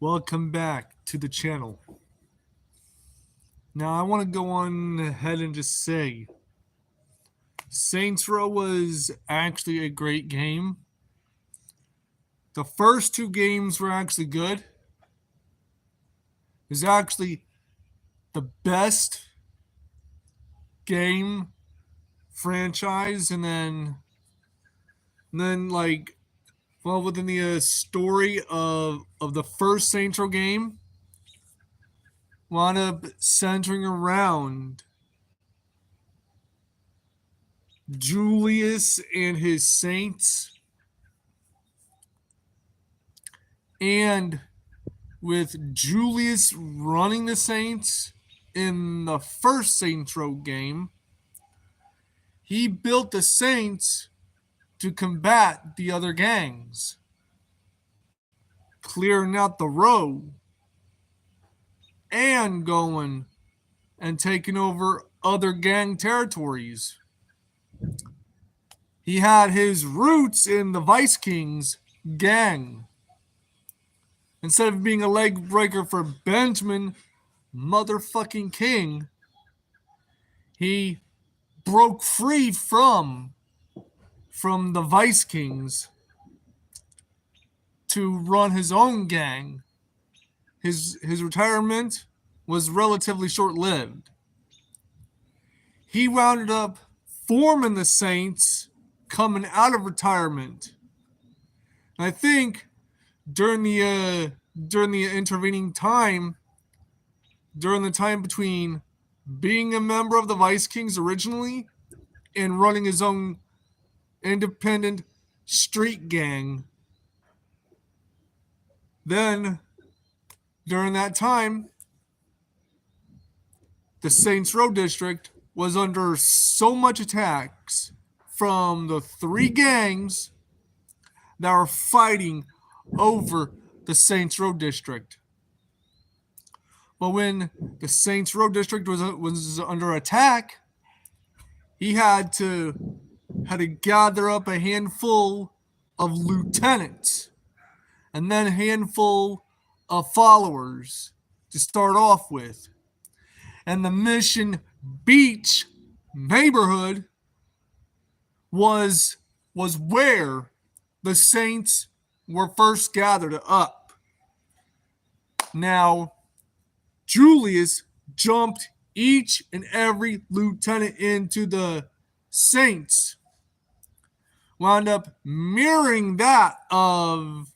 Welcome back to the channel. Now, I want to go on ahead and just say Saints Row was actually a great game. The first two games were actually good. It was actually the best game franchise, and then within the story of the first Saints Row game, wound up centering around Julius and his Saints, and with Julius running the Saints in the first Saints Row game, he built the Saints to combat the other gangs, clearing out the row and going and taking over other gang territories. He had his roots in the Vice Kings gang. Instead of being a leg breaker for Benjamin motherfucking King, he broke free from the Vice Kings to run his own gang. His retirement was relatively short-lived. He wound up forming the Saints coming out of retirement. And I think during the intervening time, during the time between being a member of the Vice Kings originally and running his own independent street gang, then during that time, the Saints Row District was under so much attacks from the three gangs that were fighting over the Saints Row District. But when the Saints Row District was under attack, he had to gather up a handful of lieutenants and then a handful of followers to start off with. And the Mission Beach neighborhood was where the Saints were first gathered up. Now, Julius jumped each and every lieutenant into the Saints, wound up mirroring that of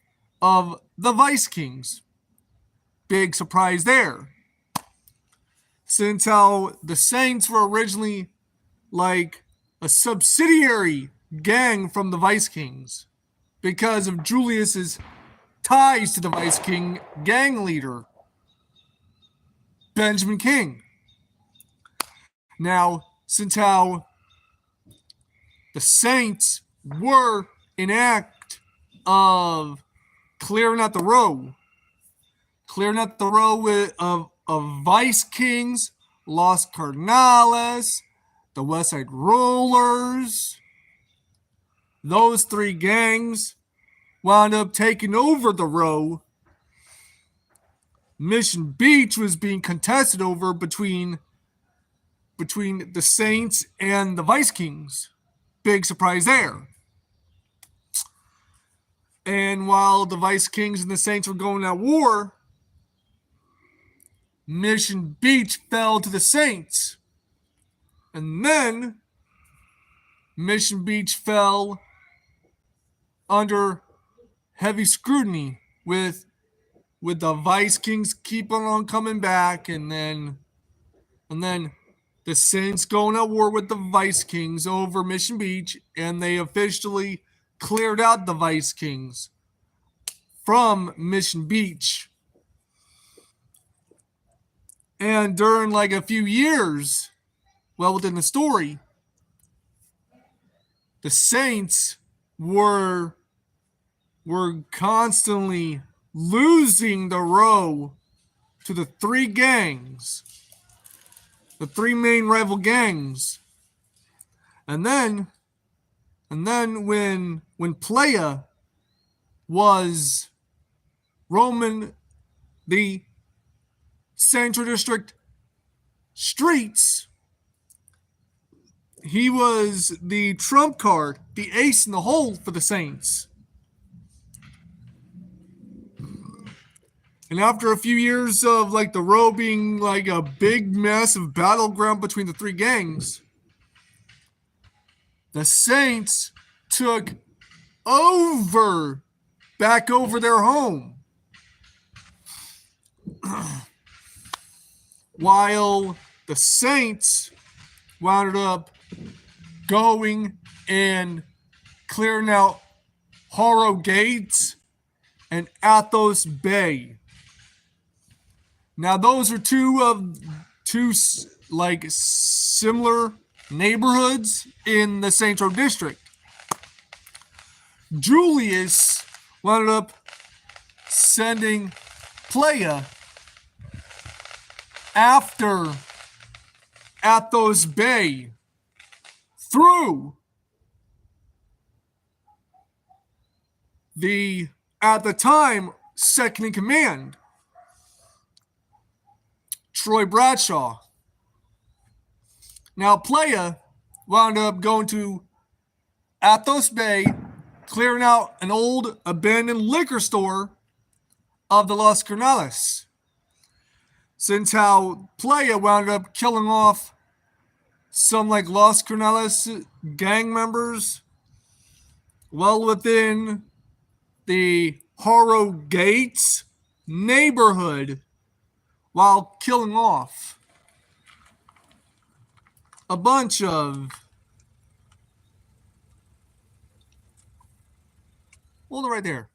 the Vice Kings. Big surprise there. Since how the Saints were originally like a subsidiary gang from the Vice Kings because of Julius's ties to the Vice King gang leader, Benjamin King. Now, since how the Saints were an act of clearing out the row of Vice Kings, Los Carnales, the West Side Rollers, those three gangs wound up taking over the row. Mission Beach was being contested over between the Saints and the Vice Kings. Big surprise there. And while the Vice Kings and the Saints were going at war, Mission Beach fell to the Saints. And then Mission Beach fell under heavy scrutiny with the Vice Kings keeping on coming back, and then the Saints going at war with the Vice Kings over Mission Beach, and they officially cleared out the Vice Kings from Mission Beach. And during like a few years, well, within the story, the Saints were constantly losing the row to the three gangs, the three main rival gangs. And then when Playa was Roman the Central District streets. He was the trump card, the ace in the hole for the Saints. And after a few years of like the row being like a big massive battleground between the three gangs, the Saints took back over their home. While the Saints wound up going and clearing out Harrogate and Athos Bay. Now those are two like similar neighborhoods in the Central District. Julius wound up sending Playa after Athos Bay through the, at the time, second in command, Troy Bradshaw. Now, Playa wound up going to Athos Bay, clearing out an old abandoned liquor store of the Los Canales. Since how Playa wound up killing off some like Los Canales gang members well within the Harrogate neighborhood, while killing off a bunch of, hold it right there.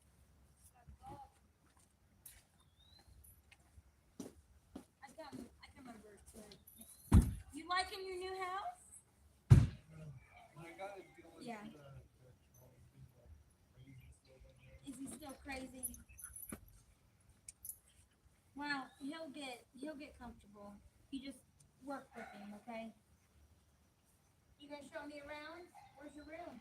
You liking your new house? Yeah. Is he still crazy? Well, he'll get comfortable. You just work with him, okay? You gonna show me around? Where's your room?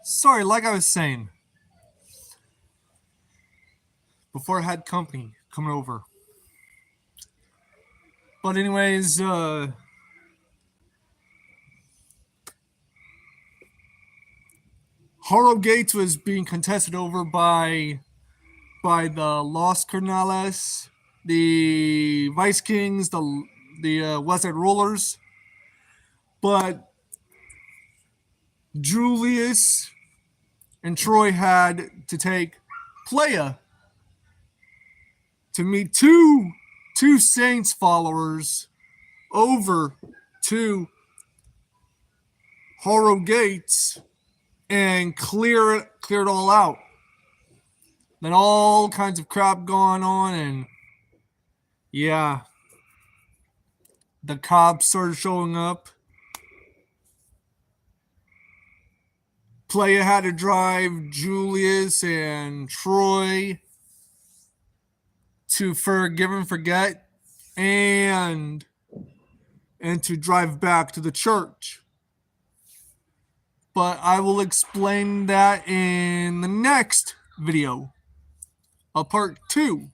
Sorry, like I was saying, before I had company coming over. But anyways, Harrogate was being contested over by the Los Canales, the Vice Kings, the West Side Rollers. But Julius and Troy had to take Playa to meet two Saints followers over to Harrogate and clear it all out. Then all kinds of crap going on, and yeah, the cops started showing up. Playa had to drive Julius and Troy to Forgive and Forget, and and to drive back to the church. But I will explain that in the next video, part 2.